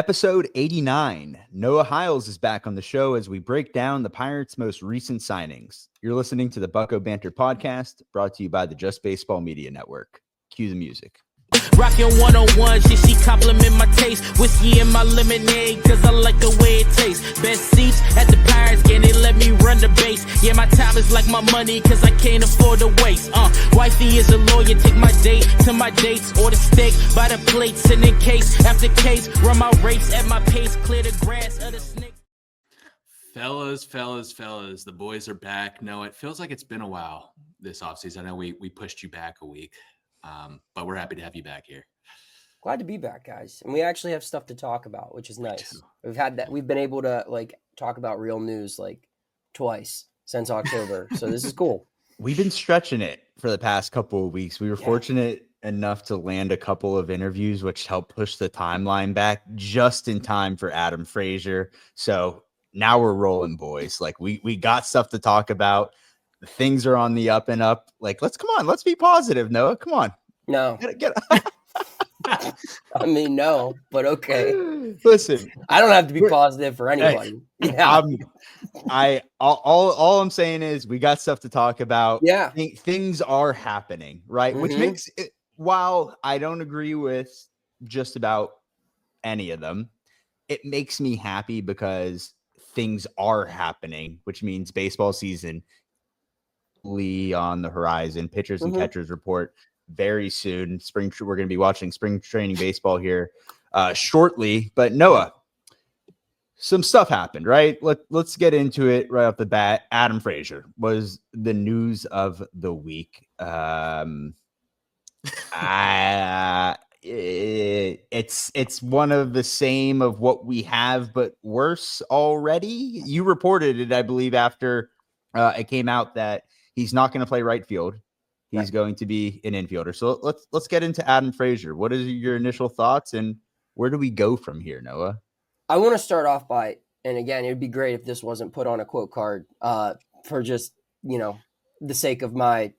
Episode 89. Noah Hiles is back on the show as we break down the Pirates' most recent signings. You're listening to the Bucko Banter podcast, brought to you by the Just Baseball Media Network. Cue the music. Rockin' 101, she compliment my taste. Whiskey in my lemonade, cause I like the way it tastes. Best seats at the Pirates game, they let me run the base. Yeah, my time is like my money, cause I can't afford to waste. Wifey is a lawyer, take my date to my dates. Order steak by the plates, and in case after case, run my race at my pace, clear the grass of the snake. Fellas, the boys are back. No, it feels like it's been a while this offseason. I know we pushed you back a week. But we're happy to have you back here. Glad to be back, guys. And we actually have stuff to talk about, which is nice. We've been able to talk about real news twice since October. So this is cool. We've been stretching it for the past couple of weeks. We were fortunate enough to land a couple of interviews, which helped push the timeline back just in time for Adam Frazier. So now we're rolling, boys. We got stuff to talk about. Things are on the up and up. Let's be positive, Noah. Come on. No. I mean, no, but okay. Listen, I don't have to be positive for anyone. Yeah. All I'm saying is we got stuff to talk about. Yeah. Things are happening, right? Mm-hmm. Which makes it, while I don't agree with just about any of them, it makes me happy because things are happening, which means baseball season on the horizon. Pitchers and catchers report very soon. We're going to be watching spring training baseball here shortly. But Noah, some stuff happened, right? Let's get into it right off the bat. Adam Frazier was the news of the week. It's one of the same of what we have, but worse already. You reported it, I believe, after it came out that he's not going to play right field. He's going to be an infielder. So let's get into Adam Frazier. What is your initial thoughts, and where do we go from here, Noah? I want to start off by, and again, it would be great if this wasn't put on a quote card for just, the sake of my,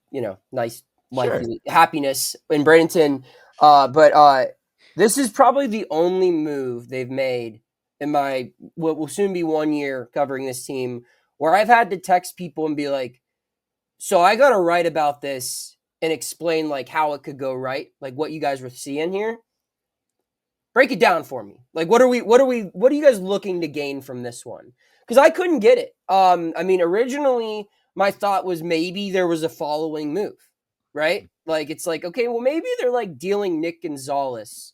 nice life, happiness in Bradenton. But this is probably the only move they've made in my what will soon be 1 year covering this team where I've had to text people and be like, so I got to write about this and explain how it could go right, what you guys were seeing here. Break it down for me. What are you guys looking to gain from this one? Because I couldn't get it. Originally my thought was maybe there was a following move, right? Okay, well maybe they're dealing Nick Gonzalez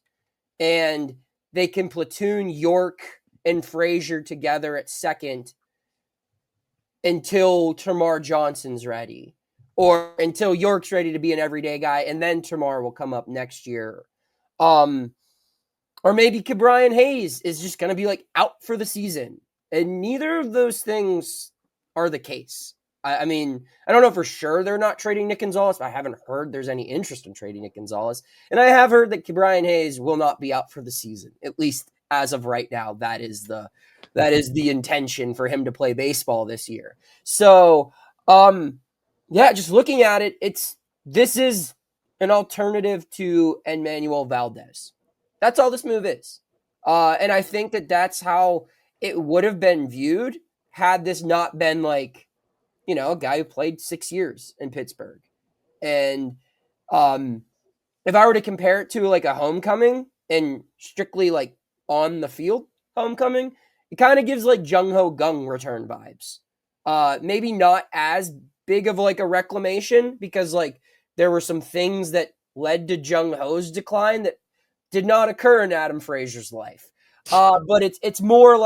and they can platoon York and Frazier together at second until Termarr Johnson's ready, or until York's ready to be an everyday guy, and then Termarr will come up next year. Or maybe Ke'Bryan Hayes is just going to be out for the season. And neither of those things are the case. I don't know for sure they're not trading Nick Gonzalez, but I haven't heard there's any interest in trading Nick Gonzalez. And I have heard that Ke'Bryan Hayes will not be out for the season, at least as of right now. That is the intention for him to play baseball this year. So, just looking at it, this is an alternative to Emmanuel Valdez. That's all this move is. And I think that's how it would have been viewed had this not been a guy who played 6 years in Pittsburgh. And if I were to compare it to a homecoming and strictly on the field homecoming, it kind of gives Jung Ho Gung return vibes. Maybe not as big of a reclamation because there were some things that led to Jung Ho's decline that did not occur in Adam Frazier's life. But it's more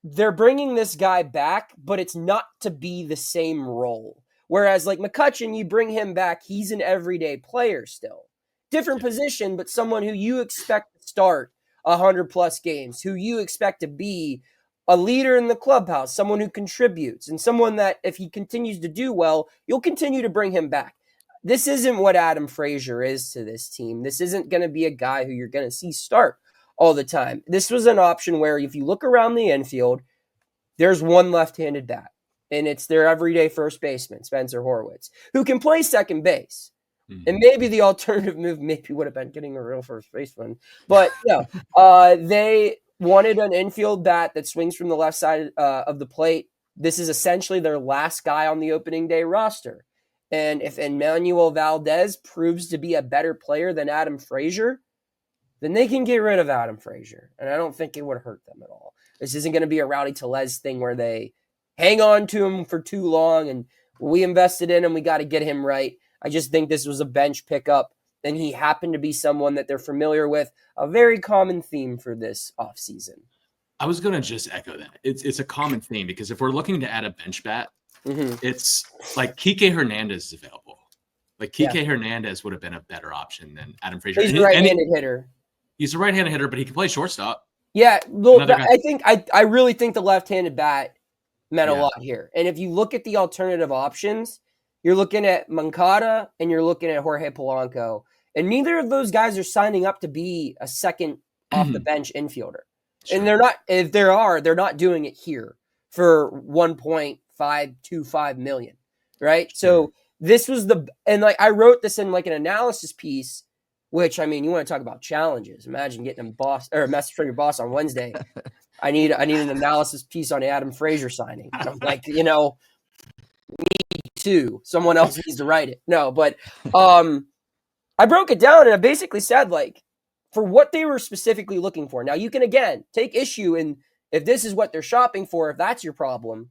they're bringing this guy back, but it's not to be the same role. Whereas McCutchen, you bring him back, he's an everyday player still. Different position, but someone who you expect to start 100+ games, who you expect to be a leader in the clubhouse, someone who contributes, and someone that if he continues to do well, you'll continue to bring him back. This isn't what Adam Frazier is to this team. This isn't going to be a guy who you're going to see start all the time. This was an option where if you look around the infield, there's one left-handed bat, and it's their everyday first baseman, Spencer Horwitz, who can play second base. And maybe the alternative move maybe would have been getting a real first baseman. But no, they wanted an infield bat that swings from the left side of the plate. This is essentially their last guy on the opening day roster. And if Emmanuel Valdez proves to be a better player than Adam Frazier, then they can get rid of Adam Frazier. And I don't think it would hurt them at all. This isn't going to be a Rowdy Tellez thing where they hang on to him for too long and we invested in him, we got to get him right. I just think this was a bench pickup, and he happened to be someone that they're familiar with, a very common theme for this offseason. I was going to just echo that. It's a common theme because if we're looking to add a bench bat, it's like Kike Hernandez is available. Like Kike Hernandez would have been a better option than Adam Frazier. He's a right-handed hitter. He's a right-handed hitter, but he can play shortstop. Yeah, I really think the left-handed bat meant a lot here. And if you look at the alternative options, you're looking at Moncada and you're looking at Jorge Polanco. And neither of those guys are signing up to be a second off the bench infielder. Sure. And they're not, if there are, they're not doing it here for $1.525 million. Right. Sure. So this was and like I wrote this in like an analysis piece, which I mean, you want to talk about challenges. Imagine getting a message from your boss on Wednesday. I need an analysis piece on the Adam Frazier signing. And I'm like, me too. Someone else needs to write it. No, but I broke it down and I basically said like for what they were specifically looking for. Now you can again take issue in if this is what they're shopping for, if that's your problem,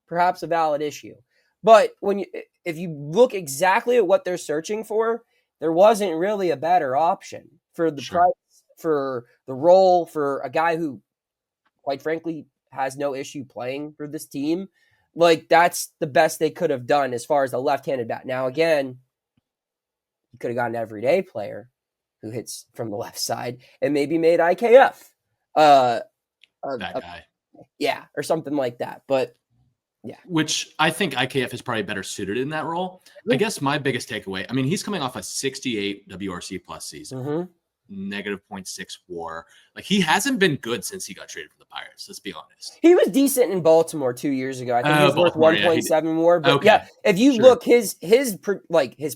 perhaps a valid issue. But if you look exactly at what they're searching for, there wasn't really a better option for the price, for the role, for a guy who, quite frankly, has no issue playing for this team. Like, that's the best they could have done as far as a left-handed bat. Now, again, you could have got an everyday player who hits from the left side and maybe made IKF. That guy. Yeah, or something like that. But, yeah. Which I think IKF is probably better suited in that role. I guess my biggest takeaway, I mean, he's coming off a 68 WRC plus season. Negative 0.6 WAR. Like he hasn't been good since he got traded from the Pirates. Let's be honest. He was decent in Baltimore 2 years ago. I think he was worth 1.7 WAR. But if you look, his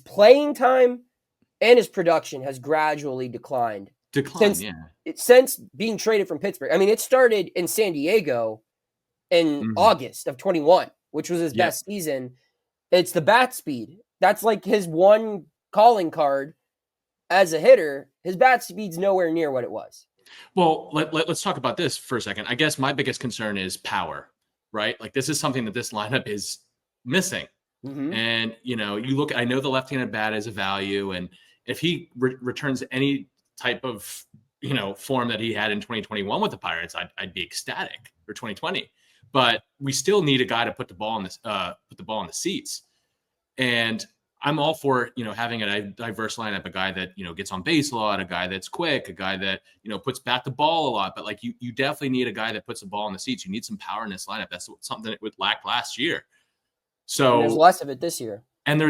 playing time and his production has gradually declined. Since being traded from Pittsburgh. I mean, it started in San Diego in August of 21, which was his best season. It's the bat speed. That's like his one calling card as a hitter. His bat speed's nowhere near what it was. Well, let's talk about this for a second. I guess my biggest concern is power, right? Like this is something that this lineup is missing. And, you look, I know the left-handed bat is a value. And if he returns any type of, form that he had in 2021 with the Pirates, I'd be ecstatic, or 2020. But we still need a guy to put the ball in the seats. And I'm all for, having a diverse lineup, a guy that, gets on base a lot, a guy that's quick, a guy that, puts back the ball a lot. But like you definitely need a guy that puts the ball in the seats. You need some power in this lineup. That's something that would lack last year. So and there's less of it this year. And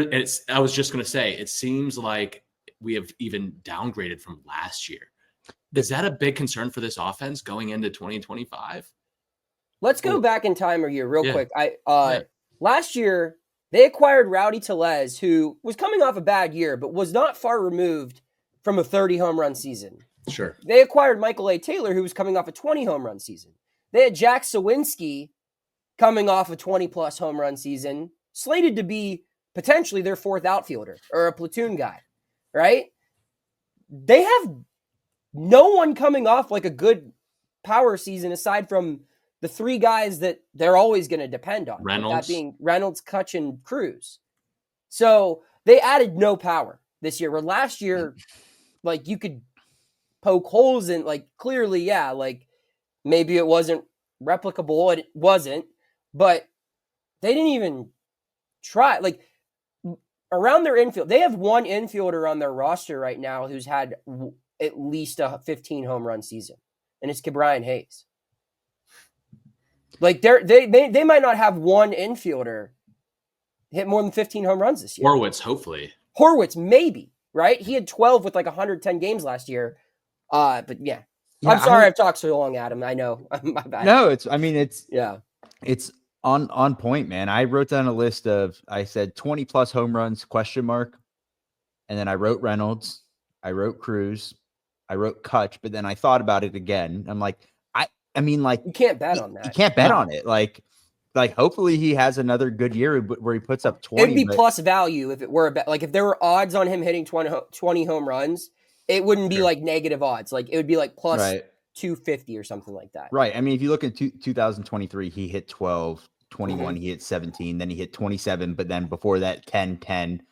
I was just going to say, it seems like we have even downgraded from last year. Is that a big concern for this offense going into 2025? Let's go back in time a year real quick. Last year, they acquired Rowdy Tellez, who was coming off a bad year, but was not far removed from a 30 home run season. Sure. They acquired Michael A. Taylor, who was coming off a 20 home run season. They had Jack Sawinski coming off a 20-plus home run season, slated to be potentially their fourth outfielder or a platoon guy, right? They have no one coming off like a good power season aside from the three guys that they're always going to depend on. Reynolds. That being Reynolds, Kutch, and Cruz. So they added no power this year, where last year, like, you could poke holes in, like, clearly, like, maybe it wasn't replicable, and it wasn't, but they didn't even try. Like, around their infield, they have one infielder on their roster right now who's had at least a 15 home run season, and it's Brian Hayes. Like they might not have one infielder hit more than 15 home runs this year. Horwitz, hopefully. Horwitz, maybe, right? He had 12 with like 110 games last year. But yeah. I'm sorry I've talked so long, Adam. I know. My bad. No, it's on point, man. I wrote down a list of, I said 20 plus home runs, ? and then I wrote Reynolds, I wrote Cruz, I wrote Kutch, but then I thought about it again. I'm like, I mean, like You can't bet on you that. can't bet on it. Like hopefully he has another good year where he puts up 20. It'd be plus value if it were a bet. Like if there were odds on him hitting 20 home runs, it wouldn't be like negative odds. Like it would be like plus 250 or something like that. Right. I mean, if you look at 2023, he hit 12, 21, he hit 17, then he hit 27, but then before that 10, 10,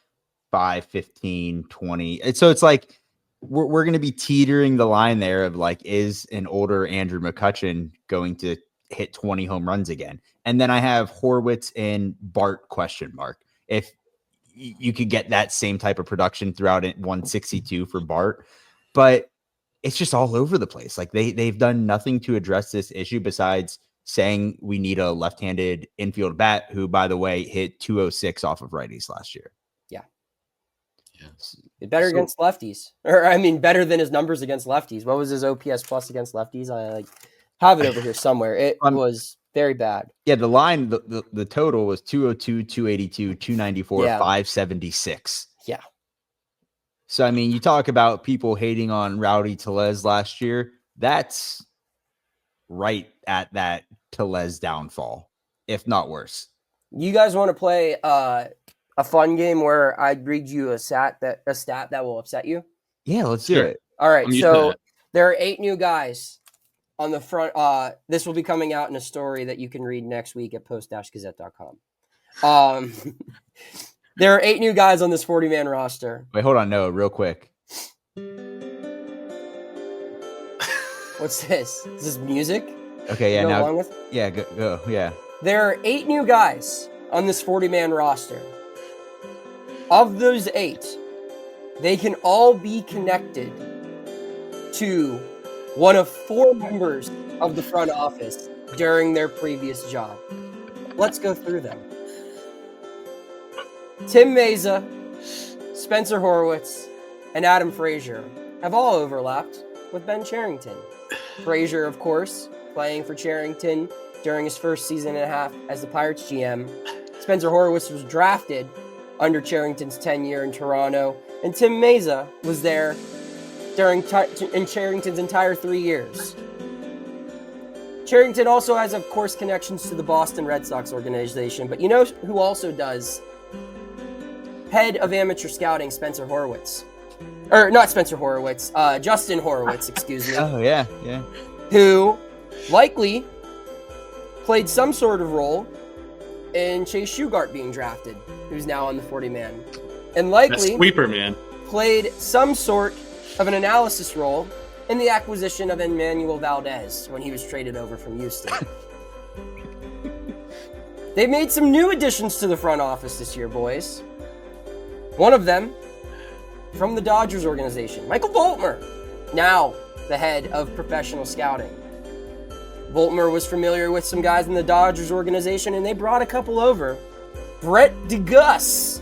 5, 15, 20. And so it's like we're going to be teetering the line there of like, is an older Andrew McCutchen going to hit 20 home runs again? And then I have Horwitz and Bart ? If you could get that same type of production throughout it, 162 for Bart, but it's just all over the place. Like they've done nothing to address this issue besides saying we need a left-handed infield bat, who, by the way, hit 206 off of righties last year. Better against lefties, or I mean, better than his numbers against lefties. What was his OPS plus against lefties? I have it over here somewhere. It was very bad. Yeah, the line, the total was 202, 282, 294, 576. Yeah. So I mean, you talk about people hating on Rowdy Tellez last year. That's right at that Tellez downfall, if not worse. You guys want to play a fun game where I read you a stat that will upset you? Yeah, let's do it. All right. So there are 8 new guys on the front. This will be coming out in a story that you can read next week at post-gazette.com. There are 8 new guys on this 40-man roster. Wait, hold on. No, real quick. What's this? Is this music? Okay, yeah. Now, along with? Yeah, go. Yeah. There are 8 new guys on this 40-man roster. Of those 8, they can all be connected to one of 4 members of the front office during their previous job. Let's go through them. Tim Mayza, Spencer Horwitz, and Adam Frazier have all overlapped with Ben Cherington. Frazier, of course, playing for Cherington during his first season and a half as the Pirates GM. Spencer Horwitz was drafted under Cherington's tenure in Toronto, and Tim Mayza was there in Cherington's entire 3 years. Cherington also has, of course, connections to the Boston Red Sox organization, but you know who also does? Head of amateur scouting, Spencer Horwitz. Or not Spencer Horwitz, Justin Horwitz, excuse me. Oh, yeah. Who likely played some sort of role in Chase Shugart being drafted, who's now on the 40-man. And likely sweeper, man, played some sort of an analysis role in the acquisition of Emmanuel Valdez when he was traded over from Houston. They made some new additions to the front office this year, boys. One of them from the Dodgers organization, Michael Voltmer, now the head of professional scouting. Voltmer was familiar with some guys in the Dodgers organization, and they brought a couple over. Brett DeGus.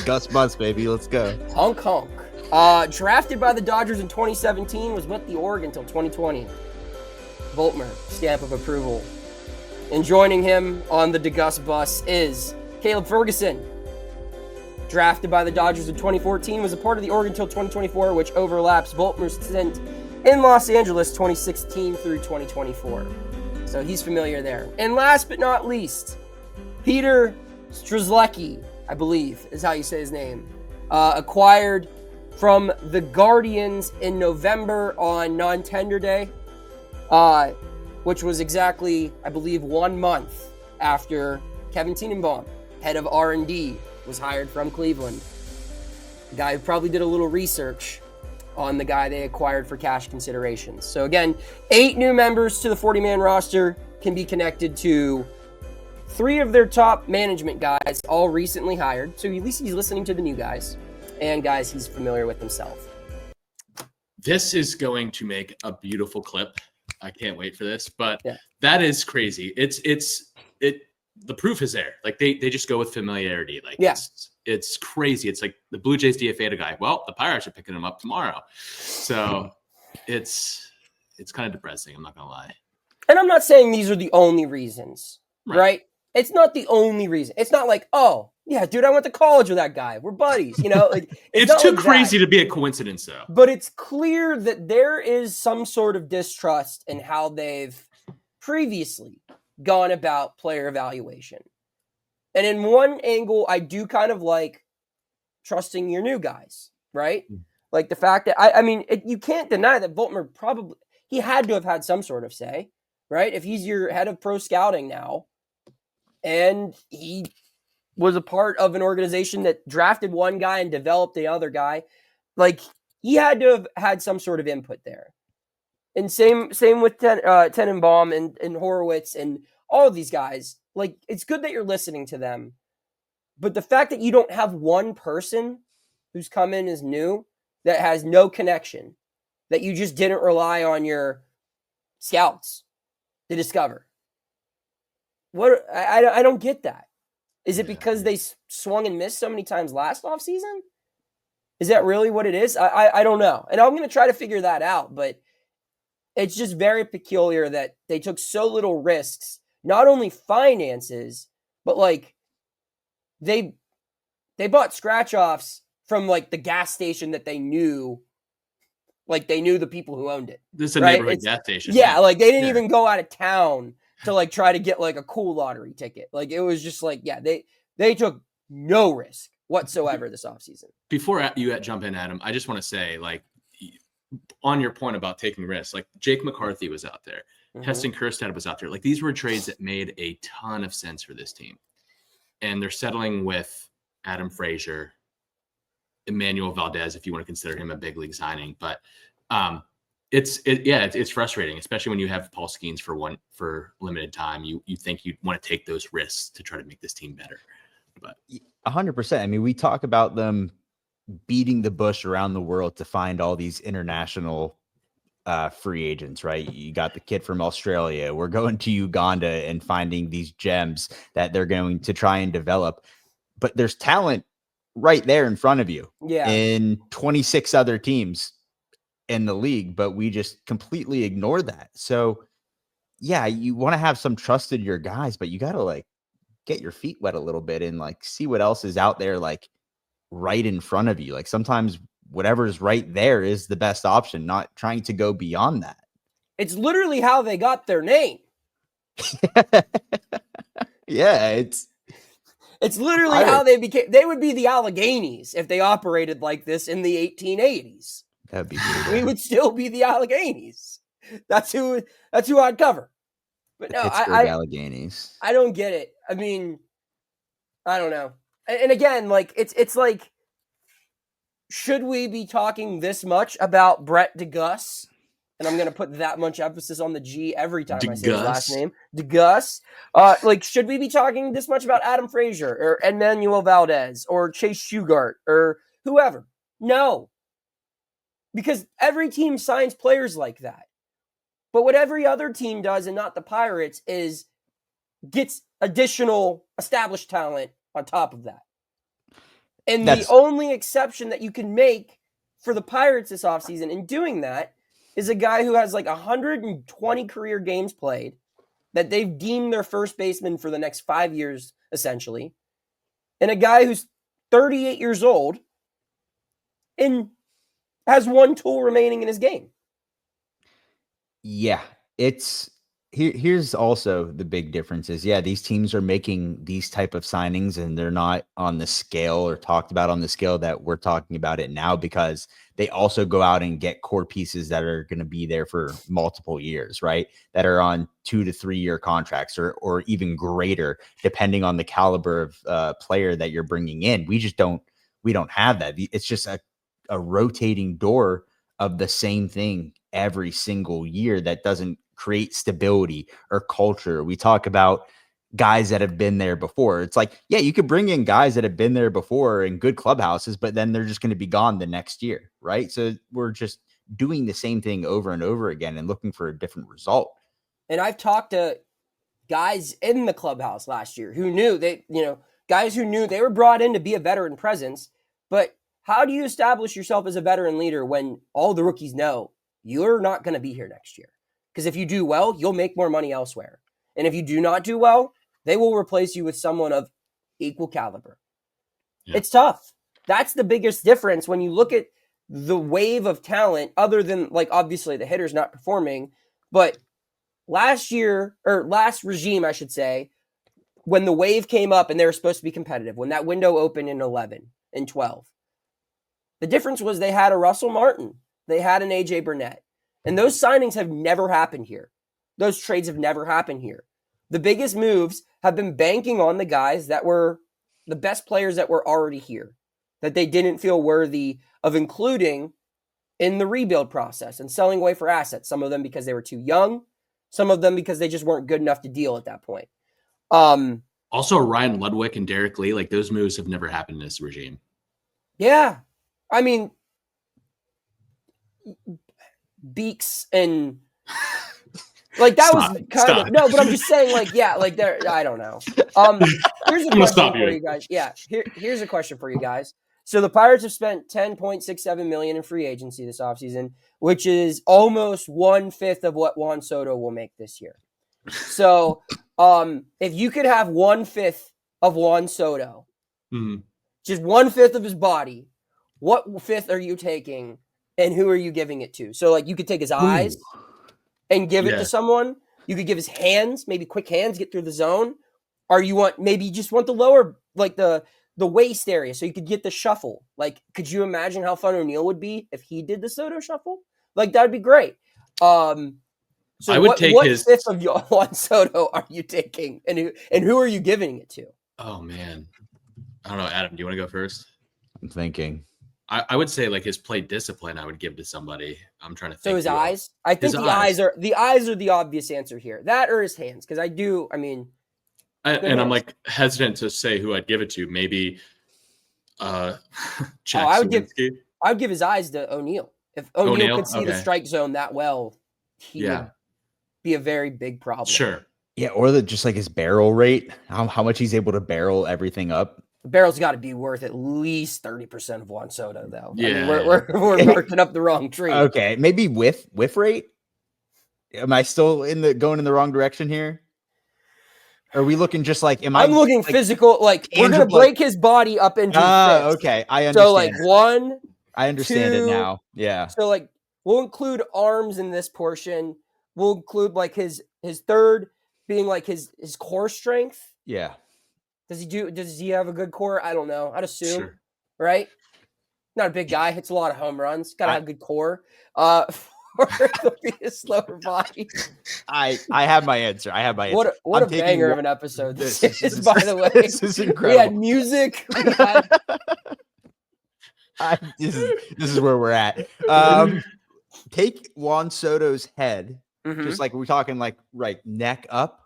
Gus Bus, baby. Let's go. Honk. Drafted by the Dodgers in 2017, was with the org until 2020. Voltmer, stamp of approval. And joining him on the DeGus bus is Caleb Ferguson. Drafted by the Dodgers in 2014, was a part of the org until 2024, which overlaps Voltmer's stint in Los Angeles 2016 through 2024. So he's familiar there. And last but not least, Peter Strzelecki, I believe is how you say his name, acquired from the Guardians in November on non-tender day, which was exactly, I believe, 1 month after Kevin Tenenbaum, head of R&D, was hired from Cleveland. The guy who probably did a little research on the guy they acquired for cash considerations. So again, 8 new members to the 40-man roster can be connected to 3 of their top management guys, all recently hired. So at least he's listening to the new guys and guys he's familiar with himself. This is going to make a beautiful clip. I can't wait for this, but that is crazy. The proof is there. Like they just go with familiarity. Like it's crazy. It's like the Blue Jays DFA'd a guy. Well, the Pirates are picking him up tomorrow. So it's kind of depressing. I'm not gonna lie. And I'm not saying these are the only reasons, right? It's not the only reason. It's not like, oh, Yeah, dude, I went to college with that guy. We're buddies. Like It's not too like crazy that. to be a coincidence, though. But it's clear that there is some sort of distrust in how they've previously gone about player evaluation. And in one angle, I do kind of like trusting your new guys, right? Like the fact that, I mean, you can't deny that Voltmer he had to have had some sort of say, right? If he's your head of pro scouting now, and he was a part of an organization that drafted one guy and developed the other guy, like he had to have had some sort of input there. And same with Tenenbaum and Horowitz and all of these guys. Like, it's good that you're listening to them, but the fact that you don't have one person who's come in as new that has no connection, that you just didn't rely on your scouts to discover. What I don't get that. Is it because they swung and missed so many times last offseason? Is that really what it is? I don't know. And I'm going to try to figure that out, but it's just very peculiar that they took so little risks, not only finances, but like they bought scratch-offs from like the gas station that they knew, like they knew the people who owned it. This is a neighborhood gas station. Yeah, like they didn't even go out of town to like try to get like a cool lottery ticket. Like it was just like, yeah, they took no risk whatsoever this offseason. Before you jump in, Adam, I just want to say, like, on your point about taking risks, like Jake McCarthy was out there, Heston Kjerstad was out there. Like, these were trades that made a ton of sense for this team. And they're settling with Adam Frazier, Emmanuel Valdez, if you want to consider him a big league signing. But it's frustrating, especially when you have Paul Skeens for limited time. You think you want to take those risks to try to make this team better. But 100%. I mean, we talk about them beating the bush around the world to find all these international free agents, right? You got the kid from Australia. We're going to Uganda and finding these gems that they're going to try and develop. But there's talent right there in front of you. Yeah. In 26 other teams in the league, but we just completely ignore that. So yeah, you want to have some trust in your guys, but you got to like get your feet wet a little bit and like see what else is out there, like right in front of you. Like sometimes whatever's right there is the best option, not trying to go beyond that. It's literally how they got their name. Yeah, it's literally how they would be the Alleghenies if they operated like this in the 1880s. That'd be brutal. We would still be the Alleghenies. That's who I'd cover. But no, Alleghenies. I don't get it. I mean, I don't know. And again, like it's like, should we be talking this much about Brett DeGus? And I'm going to put that much emphasis on the G every time I say his last name. DeGus. Like, should we be talking this much about Adam Frazier or Emmanuel Valdez or Chase Shugart or whoever? No. Because every team signs players like that. But what every other team does, and not the Pirates, is gets additional established talent on top of that. And the only exception that you can make for the Pirates this offseason in doing that is a guy who has like 120 career games played that they've deemed their first baseman for the next 5 years, essentially. And a guy who's 38 years old and has one tool remaining in his game. Yeah, here's also the big difference is, yeah, these teams are making these type of signings and they're not on the scale or talked about on the scale that we're talking about it now, because they also go out and get core pieces that are going to be there for multiple years, right? That are on 2 to 3 year contracts or even greater, depending on the caliber of player that you're bringing in. We don't have that. It's just a rotating door of the same thing every single year that doesn't create stability or culture. We talk about guys that have been there before. It's like, yeah, you could bring in guys that have been there before in good clubhouses, but then they're just going to be gone the next year, right? So we're just doing the same thing over and over again and looking for a different result. And I've talked to guys in the clubhouse last year who knew guys who knew they were brought in to be a veteran presence, but how do you establish yourself as a veteran leader when all the rookies know you're not going to be here next year? Because if you do well, you'll make more money elsewhere. And if you do not do well, they will replace you with someone of equal caliber. Yeah. It's tough. That's the biggest difference when you look at the wave of talent, other than like obviously the hitters not performing, but last regime, I should say, when the wave came up and they were supposed to be competitive, when that window opened in 11 and 12, the difference was they had a Russell Martin, they had an AJ Burnett, and those signings have never happened here. Those trades have never happened here. The biggest moves have been banking on the guys that were the best players that were already here, that they didn't feel worthy of including in the rebuild process and selling away for assets. Some of them because they were too young, some of them because they just weren't good enough to deal at that point. Also, Ryan Ludwig and Derek Lee, like those moves have never happened in this regime. Yeah. I mean, Beeks and like that was kind of no, but I'm just saying, like, yeah, like there, I don't know. Here's a question for you guys. Yeah, here's a question for you guys. So the Pirates have spent $10.67 million in free agency this offseason, which is almost 1/5 of what Juan Soto will make this year. So if you could have 1/5 of Juan Soto, just 1/5 of his body, what fifth are you taking and who are you giving it to? So like you could take his eyes and give it to someone. You could give his hands, maybe quick hands, get through the zone. Or you just want the lower, like the waist area, so you could get the shuffle. Like, could you imagine how fun O'Neill would be if he did the Soto shuffle? Like, that'd be great. So I would take what his fifth of Juan Soto are you taking, and who are you giving it to? Oh man, I don't know. Adam, do you want to go first? I'm thinking. I would say like his play discipline. I would give to somebody. I'm trying to think. So his eyes. I think eyes are the obvious answer here. That or his hands, because I do. I mean. And I'm like hesitant to say who I'd give it to. Maybe Jack I would give his eyes to O'Neill. If O'Neill could see the strike zone that well, he would be a very big problem. Sure. Yeah, or just like his barrel rate, how much he's able to barrel everything up. The barrel's got to be worth at least 30% of Juan Soto, though. Yeah, I mean, we're marking up the wrong tree. Okay, maybe whiff rate. Am I still going in the wrong direction here? Are we looking just like? I'm looking like, physical. Like we're gonna break his body up into. Okay, I understand. So like one. I understand it now. Yeah. So like we'll include arms in this portion. We'll include like his third being like his core strength. Yeah. Does he have a good core? I don't know. I'd assume. Sure. Right. Not a big guy. Hits a lot of home runs. Gotta have a good core. Or it'll be a slower body. I have my answer. What a banger of an episode this is, by the way. This is incredible. We had music. This is where we're at. Take Juan Soto's head, just like we're talking like right neck up,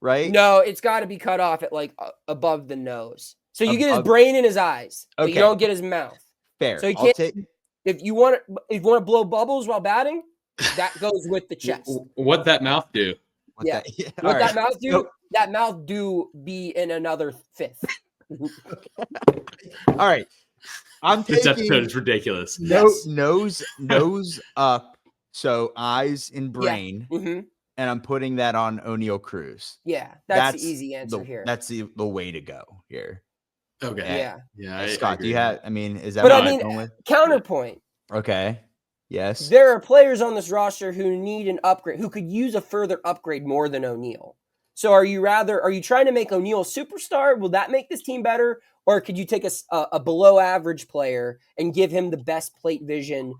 right? No, it's got to be cut off at like above the nose. So you get his brain and his eyes, but you don't get his mouth. Fair. So you can't. If you want to blow bubbles while batting, that goes with the chest. What that mouth do? That mouth do? That mouth do be in another fifth. All right. I'm taking this episode is ridiculous. Nose up, so eyes and brain, and I'm putting that on O'Neill Cruz. Yeah, that's the easy answer here. That's the way to go here. Okay. Yeah. Scott, do you have? I mean, is that? But I mean, counterpoint. Okay. Yes. There are players on this roster who need an upgrade, who could use a further upgrade more than O'Neill. So, are you trying to make O'Neill a superstar? Will that make this team better, or could you take a below average player and give him the best plate vision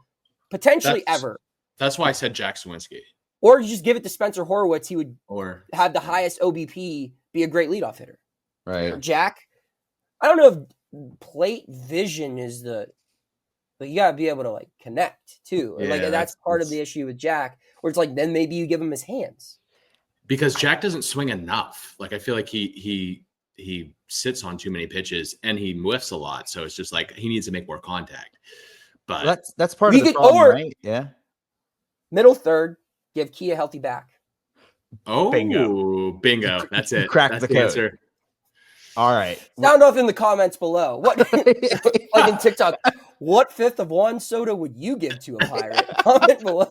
potentially ever? That's why I said Jack Sawinski. Or you just give it to Spencer Horwitz. He would have the highest OBP, be a great leadoff hitter. Right. Or Jack. I don't know if plate vision is but you gotta be able to like connect too. Yeah, like that's part of the issue with Jack, where it's like then maybe you give him his hands. Because Jack doesn't swing enough. Like I feel like he sits on too many pitches and he whiffs a lot. So it's just like he needs to make more contact. But that's part of the problem, right? Yeah. Middle third, give Key a healthy back. Oh, bingo. That's it. Crack the code. All right. Sound off in the comments below. What, like in TikTok, what fifth of Juan Soto would you give to a Pirate? Comment below.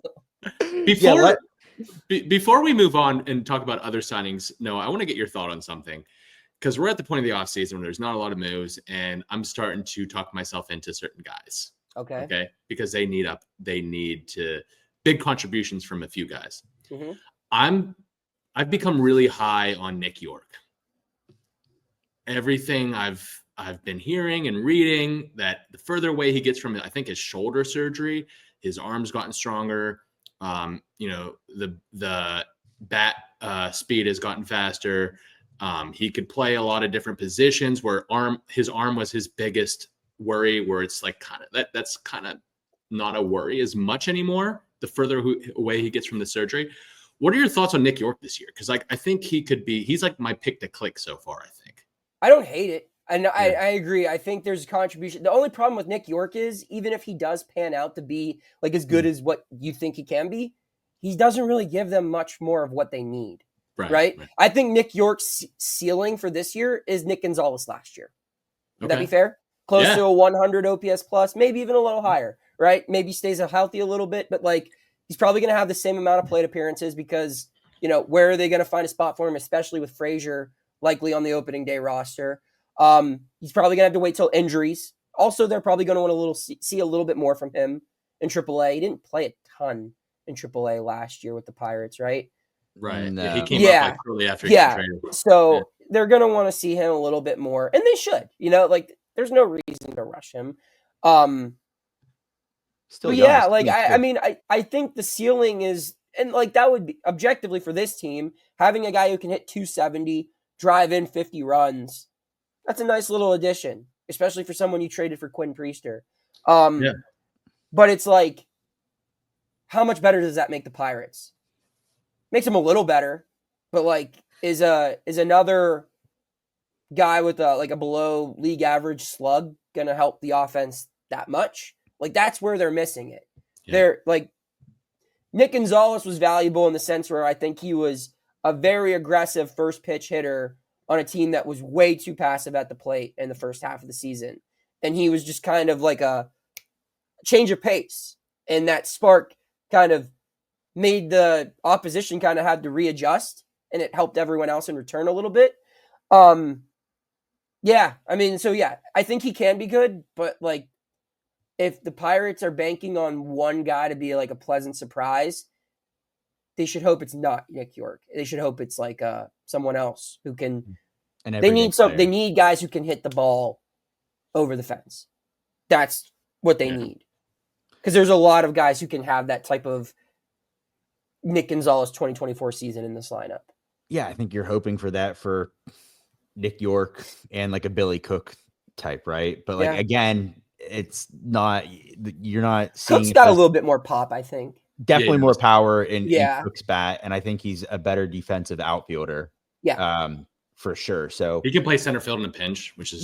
Before we move on and talk about other signings, Noah, I want to get your thought on something. because we're at the point of the offseason where there's not a lot of moves, and I'm starting to talk myself into certain guys. Okay. Because they need big contributions from a few guys. I've become really high on Nick York. Everything I've been hearing and reading, that the further away he gets from it, I think his shoulder surgery, his arm's gotten stronger. The bat speed has gotten faster. He could play a lot of different positions where his arm was his biggest worry, where it's like that's kind of not a worry as much anymore the further away he gets from the surgery. What are your thoughts on Nick York this year? Because I think he's like my pick to click so far, I think. I don't hate it. And I agree. I think there's a contribution. The only problem with Nick York is, even if he does pan out to be like as good as what you think he can be, he doesn't really give them much more of what they need. Right? I think Nick York's ceiling for this year is Nick Gonzalez last year. Would that be fair? Close to a 100 OPS plus, maybe even a little higher, right? Maybe stays healthy a little bit, but like he's probably going to have the same amount of plate appearances because, where are they going to find a spot for him, especially with Frazier likely on the opening day roster? He's probably going to have to wait till injuries. Also, they're probably going to want to see a little bit more from him in AAA. He didn't play a ton in AAA last year with the Pirates, right? Right. No. Yeah, he came up like shortly after he got traded. So they're going to want to see him a little bit more, and they should. There's no reason to rush him. Still, I think the ceiling is, and like that would be objectively for this team, having a guy who can hit 270, drive in 50 runs. That's a nice little addition, especially for someone you traded for Quinn Priester. But it's like, how much better does that make the Pirates? Makes them a little better, but like, is another guy with a below league average slug gonna help the offense that much? Like, that's where they're missing it. They're like, Nick Gonzalez was valuable in the sense where I think he was a very aggressive first pitch hitter on a team that was way too passive at the plate in the first half of the season. And he was just kind of like a change of pace. And that spark kind of made the opposition kind of have to readjust, and it helped everyone else in return a little bit. I think he can be good, but like, if the Pirates are banking on one guy to be like a pleasant surprise, they should hope it's not Nick York. They should hope it's like someone else who can. They need guys who can hit the ball over the fence. That's what they need, because there's a lot of guys who can have that type of Nick Gonzalez 2024 season in this lineup. Yeah, I think you're hoping for that for Nick York and like a Billy Cook type, right? But like again, it's not. You're not seeing. Cook's got a little bit more pop, I think. Definitely more power in Cook's bat, and I think he's a better defensive outfielder. For sure. So he can play center field in a pinch, which is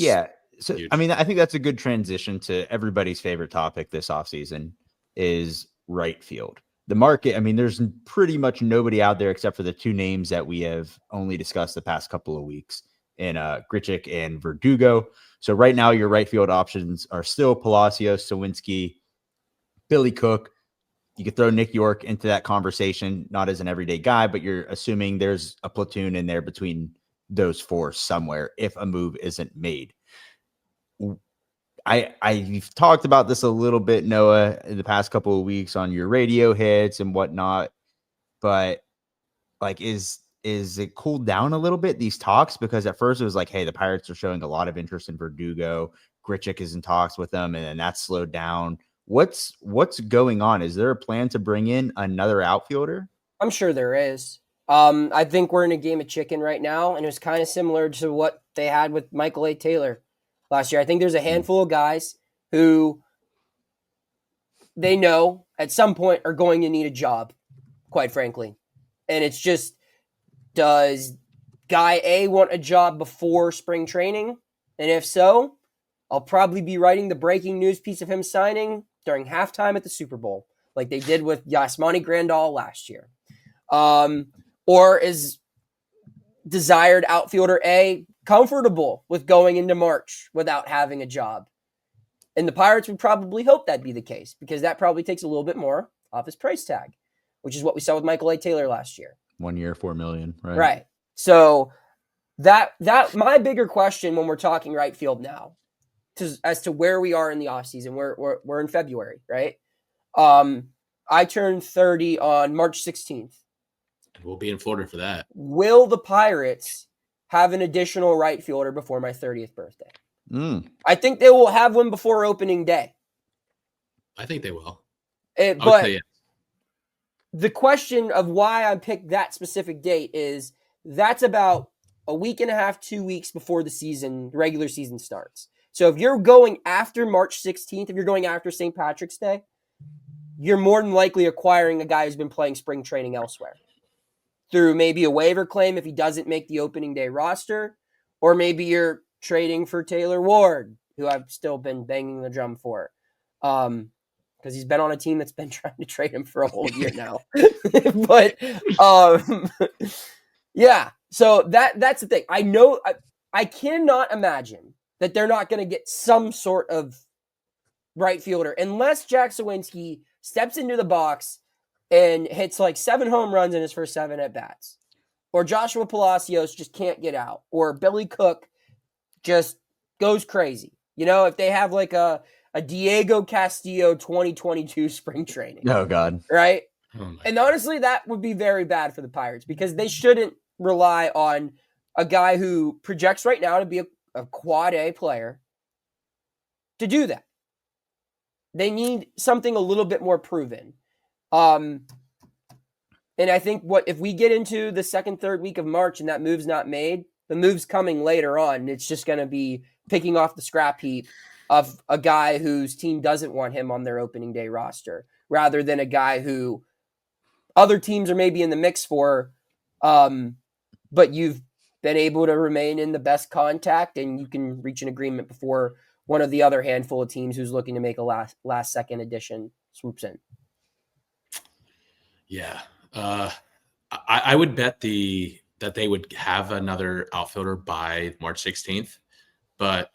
So huge. I mean, I think that's a good transition to everybody's favorite topic this offseason is right field. The market. I mean, there's pretty much nobody out there except for the two names that we have only discussed the past couple of weeks in Grichuk and Verdugo. So right now, your right field options are still Palacios, Sawinski, Billy Cook. You could throw Nick York into that conversation, not as an everyday guy, but you're assuming there's a platoon in there between those four somewhere if a move isn't made. You've talked about this a little bit, Noah, in the past couple of weeks on your radio hits and whatnot, but like, is it cooled down a little bit, these talks? Because at first it was like, hey, the Pirates are showing a lot of interest in Verdugo. Grichuk is in talks with them, and then that slowed down. What's going on? Is there a plan to bring in another outfielder? I'm sure there is. I think we're in a game of chicken right now, and it was kind of similar to what they had with Michael A. Taylor last year. I think there's a handful of guys who they know at some point are going to need a job, quite frankly. And it's just, does guy A want a job before spring training? And if so, I'll probably be writing the breaking news piece of him signing during halftime at the Super Bowl, like they did with Yasmani Grandal last year. Or is desired outfielder A comfortable with going into March without having a job? And the Pirates would probably hope that'd be the case, because that probably takes a little bit more off his price tag, which is what we saw with Michael A. Taylor last year. 1 year, $4 million, right? Right. So that my bigger question when we're talking right field now, as to where we are in the offseason, we're in February, right? I turned 30 on March 16th. We'll be in Florida for that. Will the Pirates have an additional right fielder before my 30th birthday? I think they will have one before opening day. I think they will. But the question of why I picked that specific date is that's about a week and a half, 2 weeks before the regular season starts. So if you're going after March 16th, if you're going after St. Patrick's Day, you're more than likely acquiring a guy who's been playing spring training elsewhere through maybe a waiver claim if he doesn't make the opening day roster, or maybe you're trading for Taylor Ward, who I've still been banging the drum for, because he's been on a team that's been trying to trade him for a whole year now. But yeah, so that's the thing. I know I cannot imagine that they're not going to get some sort of right fielder unless Jack Sawinski steps into the box and hits like 7 home runs in his first 7 at bats, or Joshua Palacios just can't get out, or Billy Cook just goes crazy. If they have like a Diego Castillo 2022 spring training. Oh God. Right. Oh and honestly, that would be very bad for the Pirates because they shouldn't rely on a guy who projects right now to be a quad A player to do that. They need something a little bit more proven. And I think if we get into the second, third week of March and that move's not made, the move's coming later on. It's just going to be picking off the scrap heap of a guy whose team doesn't want him on their opening day roster, rather than a guy who other teams are maybe in the mix for, but you've been able to remain in the best contact and you can reach an agreement before one of the other handful of teams who's looking to make a last second addition swoops in. Yeah. I would bet that they would have another outfielder by March 16th. But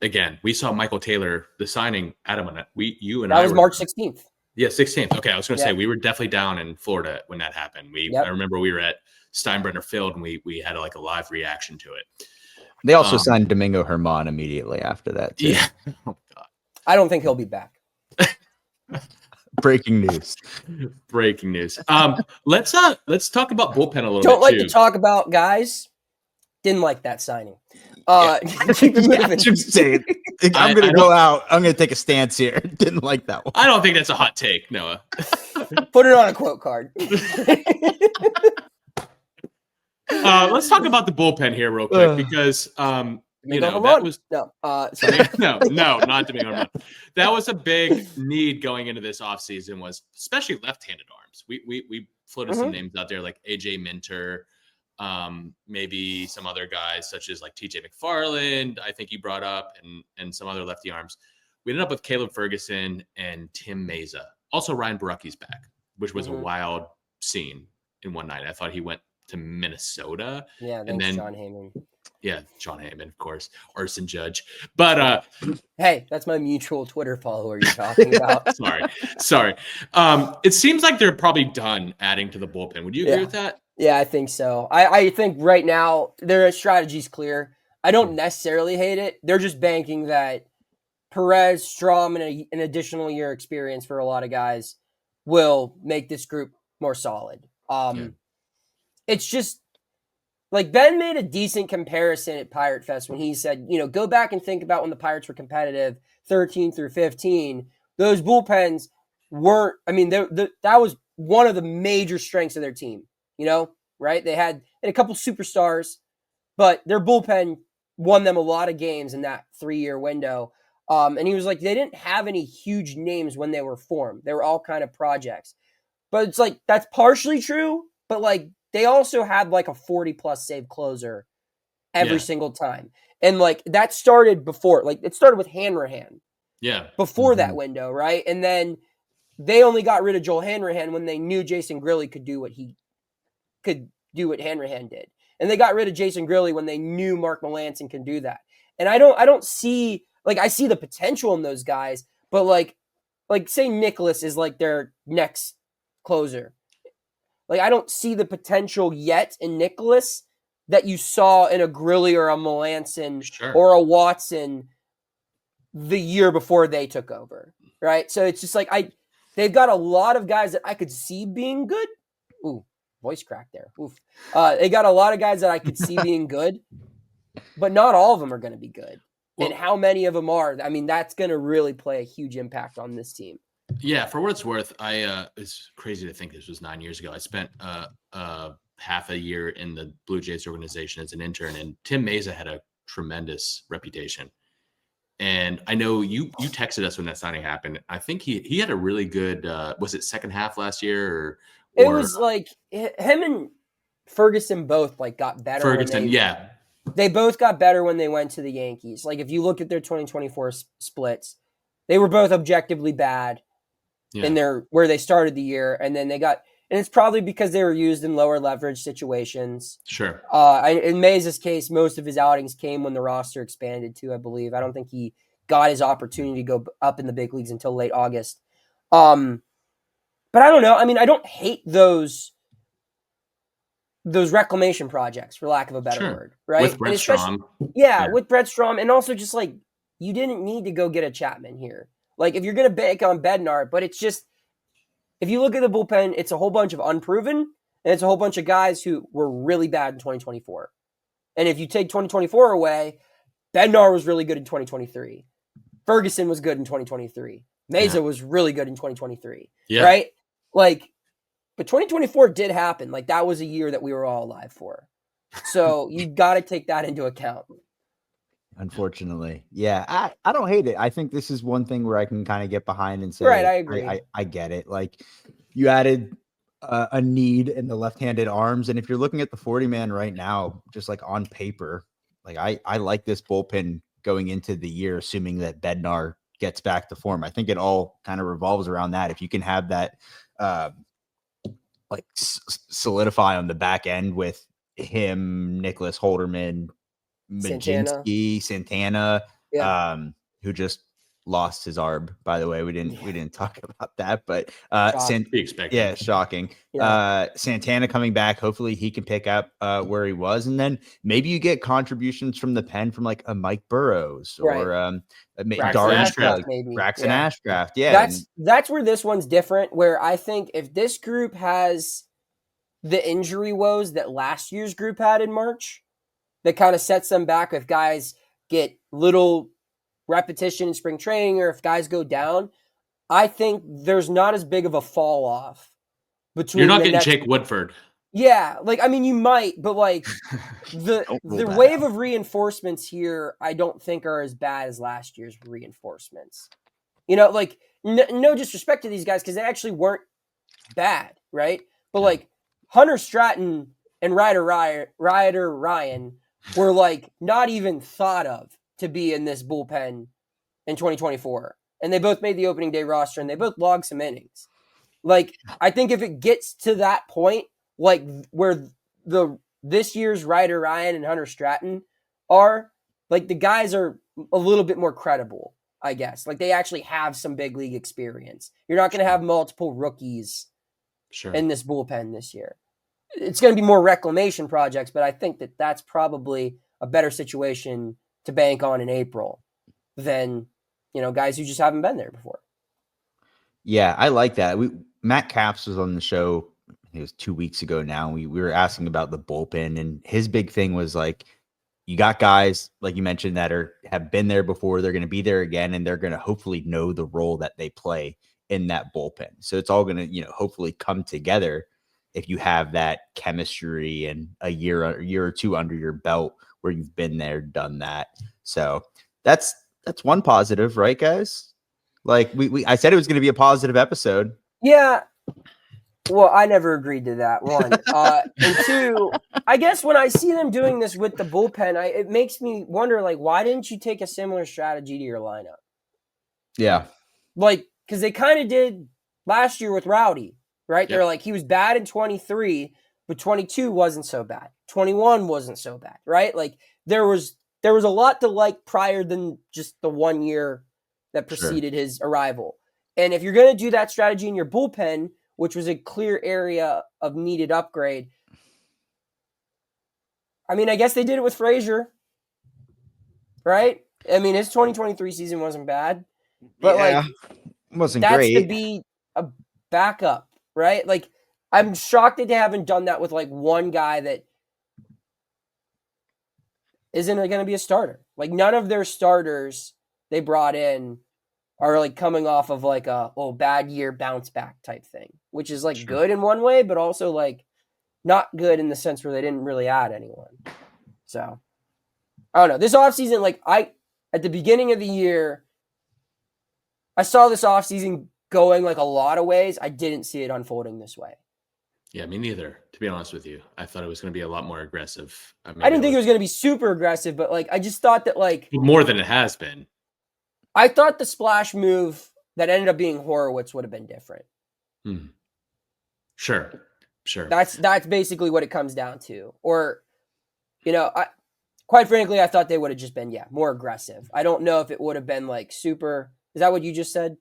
again, we saw Michael Taylor, the signing, Adam, you and I. That was March 16th. Yeah, 16th. Okay, I was going to say we were definitely down in Florida when that happened. I remember we were at Steinbrenner Field and we had like a live reaction to it. They also signed Domingo Germán immediately after that too. Yeah. Oh God. I don't think he'll be back. Breaking news. Breaking news. Let's talk about bullpen a little bit. Don't like to talk about guys. Didn't like that signing. Keep it moving. Just say it. I'm going to go out. I'm going to take a stance here. Didn't like that one. I don't think that's a hot take, Noah. Put it on a quote card. Let's talk about the bullpen here real quick because that was no, not Domingo Germán. That was a big need going into this offseason, was especially left-handed arms. We floated some names out there like AJ Minter, maybe some other guys such as like TJ McFarland, I think he brought up, and some other lefty arms. We ended up with Caleb Ferguson and Tim Mayza. Also, Ryan Borucki's back, which was a wild scene in one night. I thought he went to Minnesota. Yeah, and then John Heyman. Yeah, John Heyman, of course, arson judge. But hey, that's my mutual Twitter follower you're talking about. Sorry. It seems like they're probably done adding to the bullpen. Would you agree with that? Yeah, I think so. I think right now their strategy's clear. I don't necessarily hate it. They're just banking that Perez, Strom, and an additional year experience for a lot of guys will make this group more solid. It's just like Ben made a decent comparison at Pirate Fest when he said, go back and think about when the Pirates were competitive 13 through 15. Those bullpens weren't, that was one of the major strengths of their team, right? They had a couple superstars, but their bullpen won them a lot of games in that 3-year window. And he was like, they didn't have any huge names when they were formed. They were all kind of projects. But it's like, that's partially true, but like, they also had like a 40-plus save closer every single time. And like that started before, like it started with Hanrahan. Yeah. Before that window, right? And then they only got rid of Joel Hanrahan when they knew Jason Grilli could do what Hanrahan did. And they got rid of Jason Grilli when they knew Mark Melancon can do that. And I don't see, like, I see the potential in those guys, but like say Nicholas is like their next closer. Like, I don't see the potential yet in Nicholas, that you saw in a Grilly or a Melanson Sure. or a Watson the year before they took over, right? So it's just like they've got a lot of guys that I could see being good. Ooh, voice crack there. Oof. They got a lot of guys that I could see being good, but not all of them are going to be good. Well, and how many of them are? I mean, that's going to really play a huge impact on this team. Yeah, for what it's worth, it's crazy to think this was 9 years ago. I spent half a year in the Blue Jays organization as an intern, and Tim Mayza had a tremendous reputation. And I know you texted us when that signing happened. I think he had a really good was it second half last year or it was like him and Ferguson both like got better. Ferguson, they both got better when they went to the Yankees. Like if you look at their 2024 splits, they were both objectively bad in their where they started the year, and then and it's probably because they were used in lower leverage situations. Sure. In Mayza's case, most of his outings came when the roster expanded too, I believe. I don't think he got his opportunity to go up in the big leagues until late August. But I don't know. I mean, I don't hate those reclamation projects, for lack of a better word, right? With Brett Strom. Yeah, with Brett Strom, and also just like you didn't need to go get a Chapman here. Like if you're going to bank on Bednar, but it's just if you look at the bullpen, it's a whole bunch of unproven, and it's a whole bunch of guys who were really bad in 2024. And if you take 2024 away, Bednar was really good in 2023. Ferguson was good in 2023. Mayza was really good in 2023. Yeah. Right? Like, but 2024 did happen. Like, that was a year that we were all alive for. So you got to take that into account. Unfortunately. Yeah, I don't hate it. I think this is one thing where I can kind of get behind and say, right, I agree. I get it. Like, you added a need in the left-handed arms. And if you're looking at the 40-man right now, just like on paper, like I like this bullpen going into the year, assuming that Bednar gets back to form. I think it all kind of revolves around that. If you can have that solidify on the back end with him, Nicholas Holderman, Majinski, Santana, who just lost his arb, by the way. We didn't talk about that, but shocking. Yeah. Santana coming back, hopefully he can pick up where he was, and then maybe you get contributions from the pen from like a Mike Burrows or Braxton Ashcraft. Yeah, that's where this one's different, where I think if this group has the injury woes that last year's group had in March, that kind of sets them back if guys get little repetition in spring training or if guys go down. I think there's not as big of a fall off between. You're not getting Jake Woodford. Yeah, like I mean you might, but like the wave of reinforcements here, I don't think are as bad as last year's reinforcements. You know, like no disrespect to these guys because they actually weren't bad, right? But like Hunter Stratton and Ryder Ryan were like not even thought of to be in this bullpen in 2024. And they both made the opening day roster and they both logged some innings. Like, I think if it gets to that point, like where this year's Ryder Ryan and Hunter Stratton are, like the guys are a little bit more credible, I guess. Like they actually have some big league experience. You're not going to have multiple rookies in this bullpen this year. It's going to be more reclamation projects, but I think that that's probably a better situation to bank on in April than, guys who just haven't been there before. Yeah, I like that. Matt Capps was on the show, it was 2 weeks ago now. We were asking about the bullpen, and his big thing was like, you got guys, like you mentioned, that have been there before. They're going to be there again, and they're going to hopefully know the role that they play in that bullpen. So it's all going to, hopefully come together if you have that chemistry and a year or two under your belt where you've been there, done that. So that's one positive, right, guys? Like I said, it was going to be a positive episode. Yeah. Well, I never agreed to that, one. And two, I guess when I see them doing this with the bullpen, it makes me wonder, like, why didn't you take a similar strategy to your lineup? Yeah. Like, because they kind of did last year with Rowdy, right? Yep. They're like, he was bad in 23, but 22 wasn't so bad. 21 wasn't so bad, right? Like, there was a lot to like prior than just the 1 year that preceded his arrival. And if you're going to do that strategy in your bullpen, which was a clear area of needed upgrade, I mean, I guess they did it with Frazier, right? I mean, his 2023 season wasn't bad, but like wasn't that's great. to be a backup, right? Like, I'm shocked that they haven't done that with like one guy that isn't going to be a starter. Like, none of their starters they brought in are like coming off of like a bad year bounce back type thing, which is like good in one way, but also like not good in the sense where they didn't really add anyone. So I don't know. This offseason, like at the beginning of the year, I saw this offseason going like a lot of ways. I didn't see it unfolding this way. Yeah, me neither, to be honest with you. I thought it was going to be a lot more aggressive. I didn't think it was going to be super aggressive, but like I just thought that like more than it has been. I thought the splash move that ended up being Horowitz would have been different. Sure. That's basically what it comes down to. Or, quite frankly, I thought they would have just been more aggressive. I don't know if it would have been like super. Is that what you just said?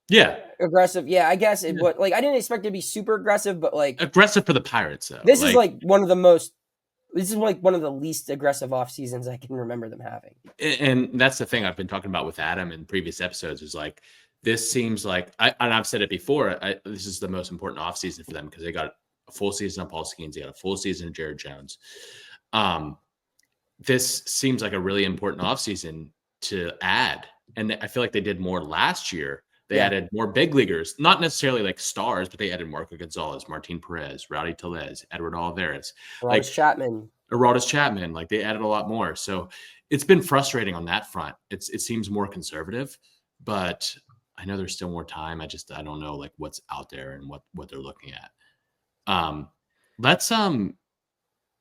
Yeah, aggressive. Yeah, I guess it would. Like, I didn't expect it to be super aggressive, but like aggressive for the Pirates though. This is one of the least aggressive off seasons I can remember them having. And that's the thing I've been talking about with Adam in previous episodes is like, this seems like, and I've said it before, this is the most important off season for them because they got a full season of Paul Skeens, they got a full season of Jared Jones. This seems like a really important off season to add. And I feel like they did more last year. They added more big leaguers, not necessarily like stars, but they added Marco Gonzalez, Martin Perez, Rowdy Tellez, Edward Olivares, Aroldis Chapman. Like they added a lot more. So it's been frustrating on that front. It seems more conservative, but I know there's still more time. I don't know like what's out there and what they're looking at. Let's Adam,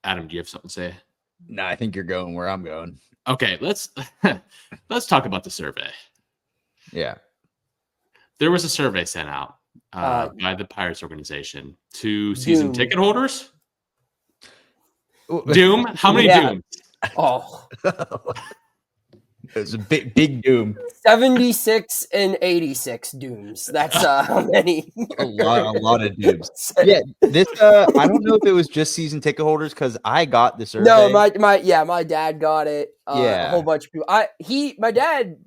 do you have something to say? No, I think you're going where I'm going. Okay, let's talk about the survey. Yeah. There was a survey sent out by the Pirates organization to season ticket holders. Doom? How many Dooms? Oh. It was a big Doom. 76 and 86 Dooms. That's how many. a lot of Dooms. Yeah, this I don't know if it was just season ticket holders because I got the survey. No, my dad got it. A whole bunch of people. My dad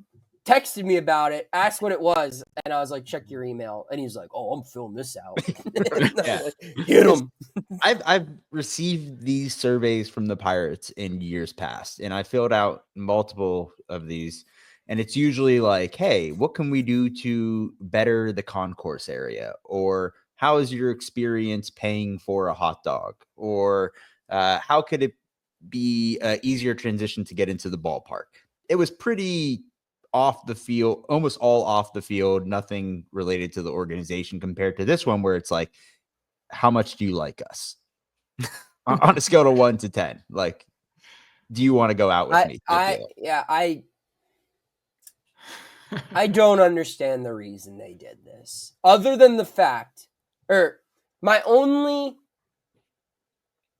texted me about it, asked what it was, and I was like, check your email. And he's like, oh, I'm filling this out. Hit him. I've received these surveys from the Pirates in years past, and I filled out multiple of these. And it's usually like, hey, what can we do to better the concourse area? Or how is your experience paying for a hot dog? Or how could it be an easier transition to get into the ballpark? It was pretty off the field, almost all off the field, nothing related to the organization compared to this one where it's like, how much do you like us? On a scale of 1 to 10, like, do you want to go out with me? I don't understand the reason they did this other than the fact, or my only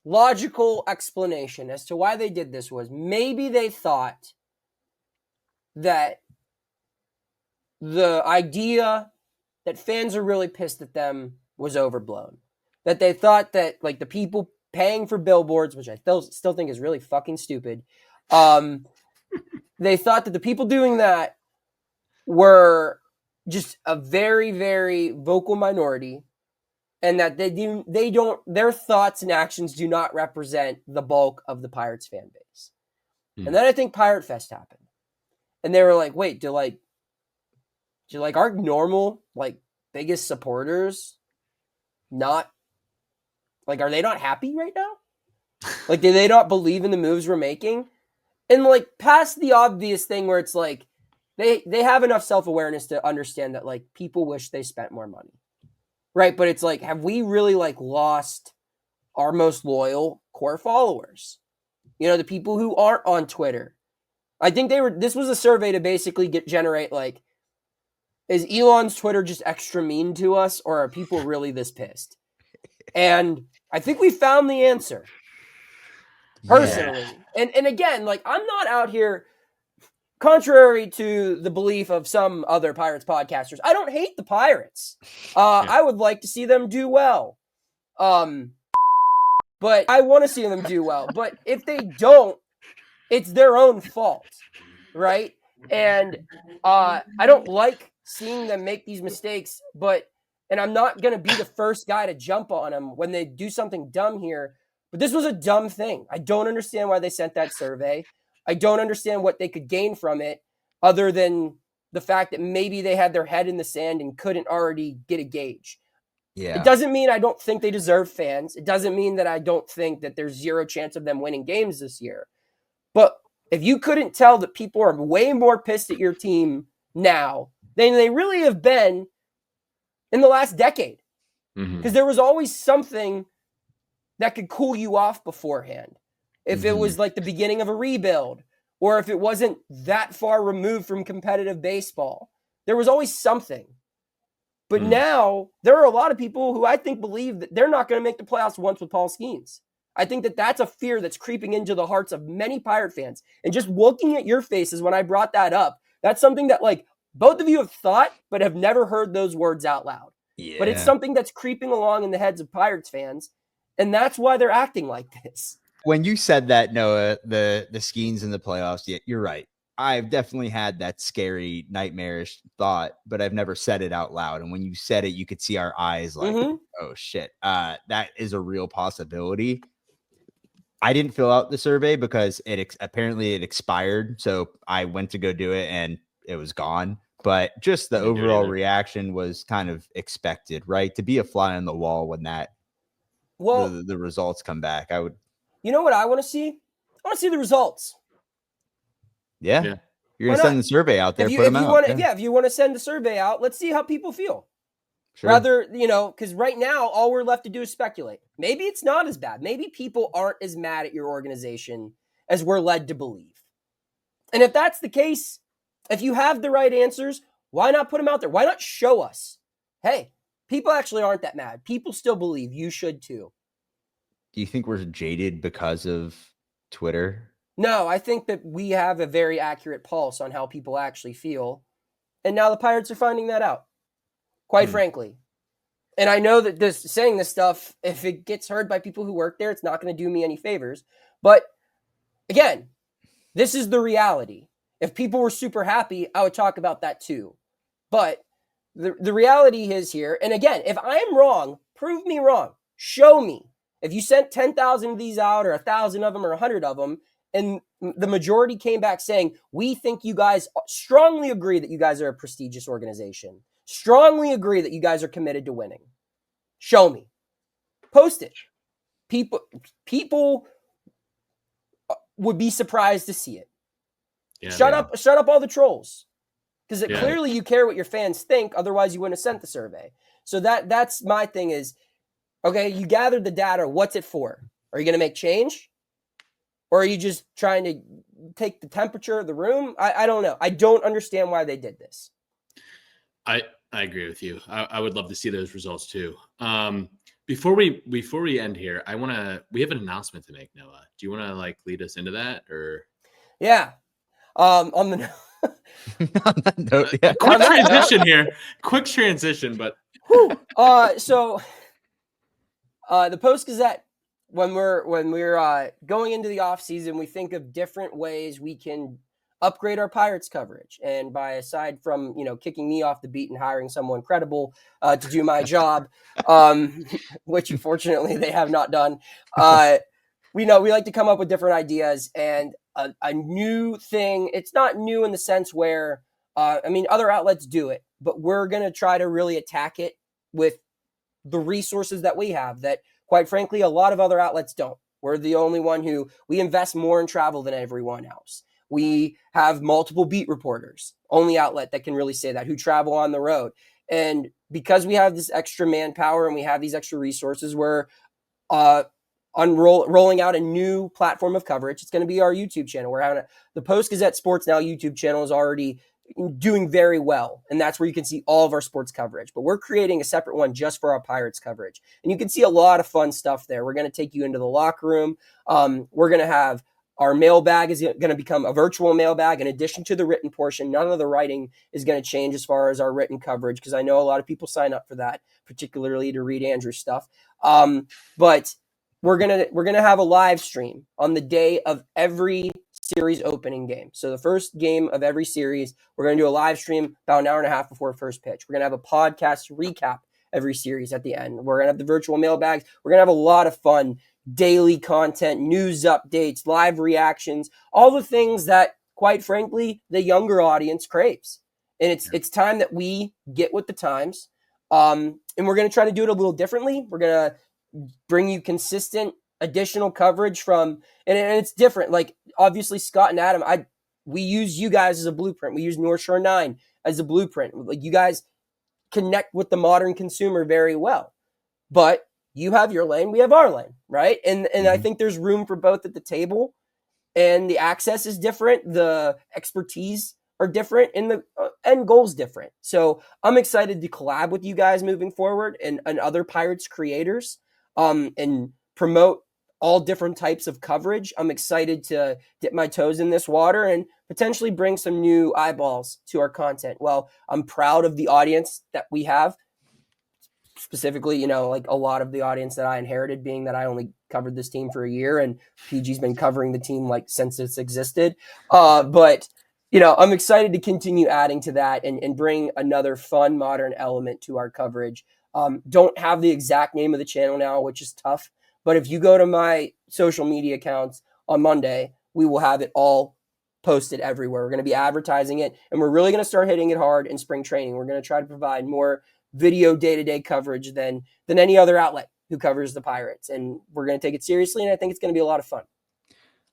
logical explanation as to why they did this was maybe they thought that the idea that fans are really pissed at them was overblown. That they thought that like the people paying for billboards, which I still think is really fucking stupid, they thought that the people doing that were just a very, very vocal minority, and that their thoughts and actions do not represent the bulk of the Pirates fan base. And then I think Pirate Fest happened. And they were like, wait, do our normal, like, biggest supporters not, like, are they not happy right now? Like, do they not believe in the moves we're making? And, like, past the obvious thing where it's like, they have enough self-awareness to understand that, like, people wish they spent more money. Right? But it's like, have we really, like, lost our most loyal core followers? You know, the people who aren't on Twitter. I think this was a survey to basically generate, like, is Elon's Twitter just extra mean to us, or are people really this pissed? And I think we found the answer. Personally. Yeah. And again, like, I'm not out here, contrary to the belief of some other Pirates podcasters, I don't hate the Pirates. I would like to see them do well. but I want to see them do well. But if they don't, it's their own fault, right? And I don't like seeing them make these mistakes, and I'm not going to be the first guy to jump on them when they do something dumb here. But this was a dumb thing. I don't understand why they sent that survey. I don't understand what they could gain from it other than the fact that maybe they had their head in the sand and couldn't already get a gauge. Yeah. It doesn't mean I don't think they deserve fans. It doesn't mean that I don't think that there's zero chance of them winning games this year. But if you couldn't tell that people are way more pissed at your team now than they really have been in the last decade, because there was always something that could cool you off beforehand. If it was like the beginning of a rebuild, or if it wasn't that far removed from competitive baseball, there was always something. But now there are a lot of people who I think believe that they're not going to make the playoffs once with Paul Skeens. I think that that's a fear that's creeping into the hearts of many Pirate fans. And just looking at your faces when I brought that up, that's something that like both of you have thought, but have never heard those words out loud. Yeah. But it's something that's creeping along in the heads of Pirates fans. And that's why they're acting like this. When you said that, Noah, the Skeens in the playoffs, yeah, you're right. I've definitely had that scary, nightmarish thought, but I've never said it out loud. And when you said it, you could see our eyes like, oh shit, that is a real possibility. I didn't fill out the survey because apparently it expired. So I went to go do it and it was gone. But just the overall reaction was kind of expected, right? To be a fly on the wall when the results come back. I would. You know what I want to see? I want to see the results. Yeah. You're going to send the survey out there. Put them out. If you want to send the survey out, let's see how people feel. Sure. Rather, because right now, all we're left to do is speculate. Maybe it's not as bad. Maybe people aren't as mad at your organization as we're led to believe. And if that's the case, if you have the right answers, why not put them out there? Why not show us? Hey, people actually aren't that mad. People still believe. You should too. Do you think we're jaded because of Twitter? No, I think that we have a very accurate pulse on how people actually feel. And now the Pirates are finding that out, quite frankly. And I know that saying this stuff, if it gets heard by people who work there, it's not going to do me any favors. But again, this is the reality. If people were super happy, I would talk about that too. But the reality is here. And again, if I'm wrong, prove me wrong. Show me. If you sent 10,000 of these out or 1,000 of them or 100 of them, and the majority came back saying, we think you guys strongly agree that you guys are a prestigious organization. Strongly agree that you guys are committed to winning. Show me. Post it. People would be surprised to see it. Yeah, shut up all the trolls. Because clearly you care what your fans think. Otherwise you wouldn't have sent the survey. So that's my thing is, okay, you gathered the data. What's it for? Are you going to make change? Or are you just trying to take the temperature of the room? I don't know. I don't understand why they did this. I agree with you. I would love to see those results too. Before we end here, we have an announcement to make, Noah. Do you want to lead us into that or? Yeah. On the note, quick transition here. Quick transition, but so the Post-Gazette, when we're going into the offseason, we think of different ways we can upgrade our Pirates coverage. And aside from, kicking me off the beat and hiring someone credible to do my job, which unfortunately they have not done, we like to come up with different ideas and a new thing. It's not new in the sense where, other outlets do it, but we're going to try to really attack it with the resources that we have that, quite frankly, a lot of other outlets don't. We're the only one we invest more in travel than everyone else. We have multiple beat reporters, only outlet that can really say that, who travel on the road. And because we have this extra manpower and we have these extra resources, we're rolling out a new platform of coverage. It's going to be our YouTube channel. We're having the Post-Gazette Sports Now YouTube channel is already doing very well. And that's where you can see all of our sports coverage. But we're creating a separate one just for our Pirates coverage. And you can see a lot of fun stuff there. We're going to take you into the locker room. We're going to have our mailbag is going to become a virtual mailbag in addition to the written portion. None of the writing is going to change as far as our written coverage, because I know a lot of people sign up for that, particularly to read Andrew's stuff. But we're gonna have a live stream on the day of every series opening game. So the first game of every series, we're gonna do a live stream about an hour and a half before first pitch. We're gonna have a podcast recap every series at the end. We're gonna have the virtual mailbags. We're gonna have a lot of fun, daily content, news updates, live reactions, all the things that, quite frankly, the younger audience craves. And it's time that we get with the times. And we're gonna try to do it a little differently. We're gonna bring you consistent additional coverage from, and it's different. Like, obviously, Scott and Adam, we use you guys as a blueprint. We use North Shore 9 as a blueprint. Like, you guys connect with the modern consumer very well, but you have your lane, we have our lane, right? And I think there's room for both at the table, and the access is different, the expertise are different, and the end goal's different. So I'm excited to collab with you guys moving forward and other Pirates creators, and promote all different types of coverage. I'm excited to dip my toes in this water and potentially bring some new eyeballs to our content. Well, I'm proud of the audience that we have, specifically, like a lot of the audience that I inherited, being that I only covered this team for a year and PG's been covering the team like since it's existed. But I'm excited to continue adding to that and bring another fun, modern element to our coverage. Don't have the exact name of the channel now, which is tough. But if you go to my social media accounts on Monday, we will have it all posted everywhere. We're going to be advertising it, and we're really going to start hitting it hard in spring training. We're going to try to provide more video day-to-day coverage than any other outlet who covers the Pirates. And we're going to take it seriously, and I think it's going to be a lot of fun.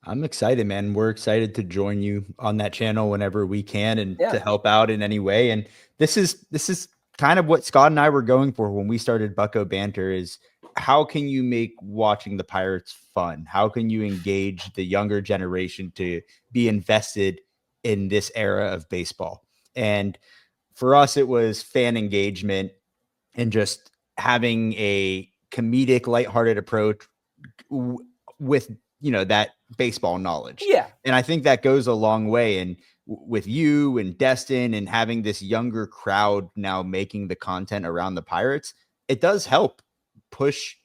I'm excited, man. We're excited to join you on that channel whenever we can and to help out in any way. And this is kind of what Scott and I were going for when we started Bucko Banter, is how can you make watching the Pirates fun? How can you engage the younger generation to be invested in this era of baseball? And for us, it was fan engagement and just having a comedic, lighthearted approach with, that baseball knowledge. Yeah. And I think that goes a long way. And with you and Destin and having this younger crowd now making the content around the Pirates, it does help push,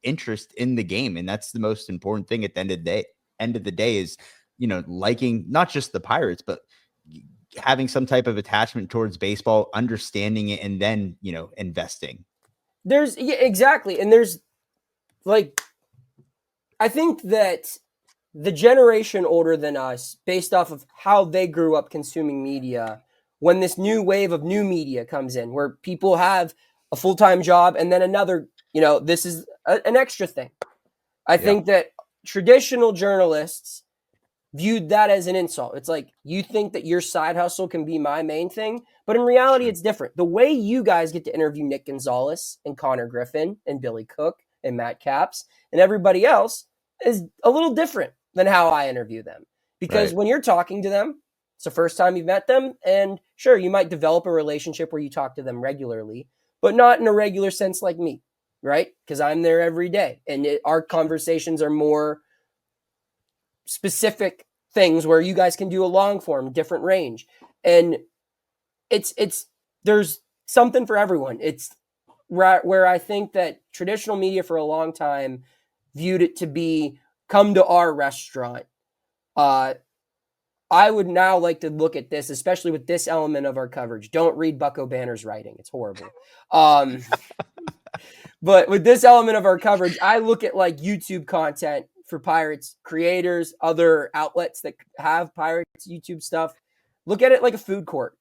interest in the game. And that's the most important thing at the end of the day is, liking not just the Pirates, but having some type of attachment towards baseball, understanding it, and then, investing. Exactly. And there's I think that the generation older than us, based off of how they grew up consuming media, when this new wave of new media comes in, where people have a full-time job and then another, this is an extra thing. I think that traditional journalists viewed that as an insult. It's like, you think that your side hustle can be my main thing, but in reality, it's different. The way you guys get to interview Nick Gonzalez and Connor Griffin and Billy Cook and Matt Capps and everybody else is a little different than how I interview them. Because when you're talking to them, it's the first time you've met them, and sure, you might develop a relationship where you talk to them regularly, but not in a regular sense like me, right? Because I'm there every day, and our conversations are more specific things where you guys can do a long form, different range. And there's something for everyone. It's where I think that traditional media for a long time viewed it to be, come to our restaurant. I would now like to look at this, especially with this element of our coverage. Don't read Bucko Banner's writing. It's horrible. But with this element of our coverage, I look at like YouTube content for Pirates creators, other outlets that have Pirates YouTube stuff. Look at it like a food court.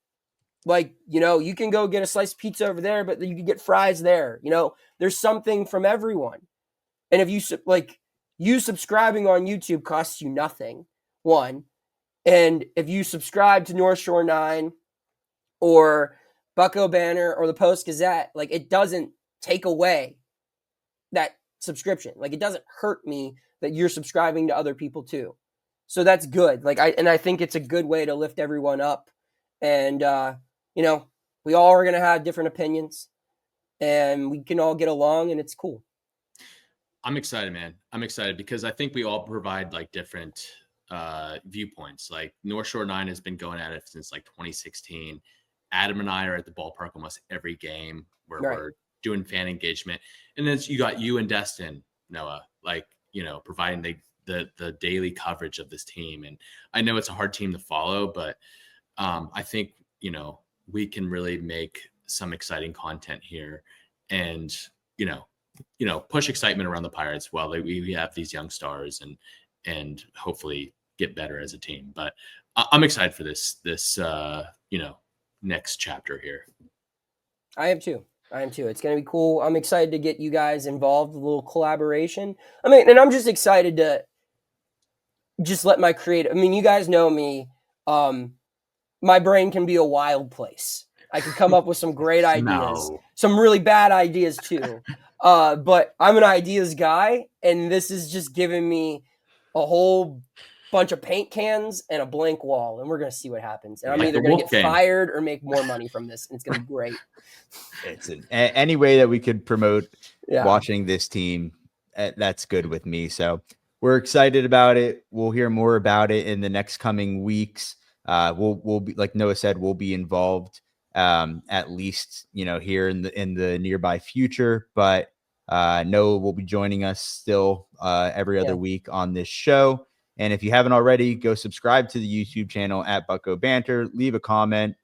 Like, you can go get a slice of pizza over there, but you can get fries there. There's something from everyone. And if you subscribing on YouTube costs you nothing, one. And if you subscribe to North Shore 9 or Bucko Banner or the Post Gazette, it doesn't take away that subscription. It doesn't hurt me that you're subscribing to other people too. So that's good. I think it's a good way to lift everyone up. And, we all are going to have different opinions and we can all get along, and it's cool. I'm excited, man. I'm excited because I think we all provide different viewpoints. North Shore 9 has been going at it since 2016. Adam and I are at the ballpark almost every game where we're doing fan engagement. And then you got you and Destin Noah, like, providing the daily coverage of this team. And I know it's a hard team to follow, but I think, we can really make some exciting content here and, push excitement around the Pirates while we have these young stars and hopefully get better as a team. But I'm excited for this, next chapter here. I am too. It's going to be cool. I'm excited to get you guys involved, a little collaboration. I mean, and I'm just excited to just let my creative, you guys know me. My brain can be a wild place. I can come up with some great ideas, some really bad ideas too. But I'm an ideas guy, and this is just giving me a whole bunch of paint cans and a blank wall, and we're going to see what happens. And I'm either going to get fired or make more money from this, and it's going to be great. It's any way that we could promote watching this team, that's good with me. So we're excited about it. We'll hear more about it in the next coming weeks. We'll be, like Noah said, we'll be involved at least, here in the nearby future. But Noah will be joining us still every other week on this show. And if you haven't already, go subscribe to the YouTube channel at Bucko Banter. Leave a comment,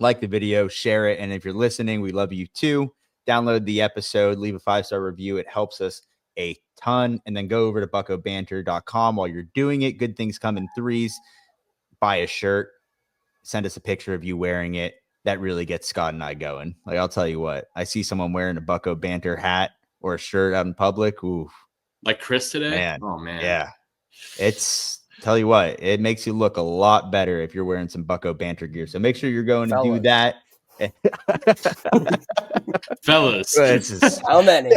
like the video, share it. And if you're listening, we love you too. Download the episode, leave a 5-star review. It helps us a ton. And then go over to buckobanter.com while you're doing it. Good things come in threes. Buy a shirt. Send us a picture of you wearing it. That really gets Scott and I going. Like, I'll tell you what, I see someone wearing a Bucko Banter hat or a shirt out in public. Ooh. Like Chris today? Man. Oh, man. Yeah. Tell you what, it makes you look a lot better if you're wearing some Bucko Banter gear. So make sure you're going and do that. Fellas. How many?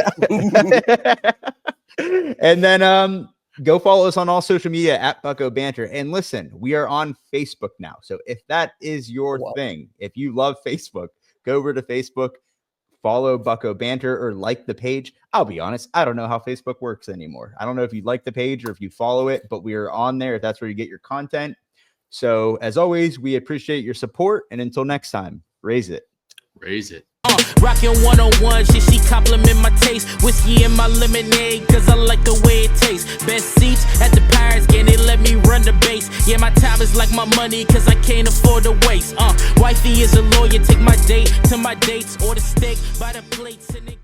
And then go follow us on all social media at Bucko Banter. And listen, we are on Facebook now. So if that is your thing, if you love Facebook, go over to Facebook, follow Bucko Banter or like the page. I'll be honest, I don't know how Facebook works anymore. I don't know if you like the page or if you follow it, but we are on there if that's where you get your content. So as always, we appreciate your support. And until next time, raise it. Raise it. Rockin' 101, she compliment my taste. Whiskey in my lemonade, cause I like the way it tastes. Best seats at the Pirates game, they let me run the base. Yeah, my time is like my money, cause I can't afford to waste. Wifey is a lawyer, take my date to my dates. Or the steak by the plates and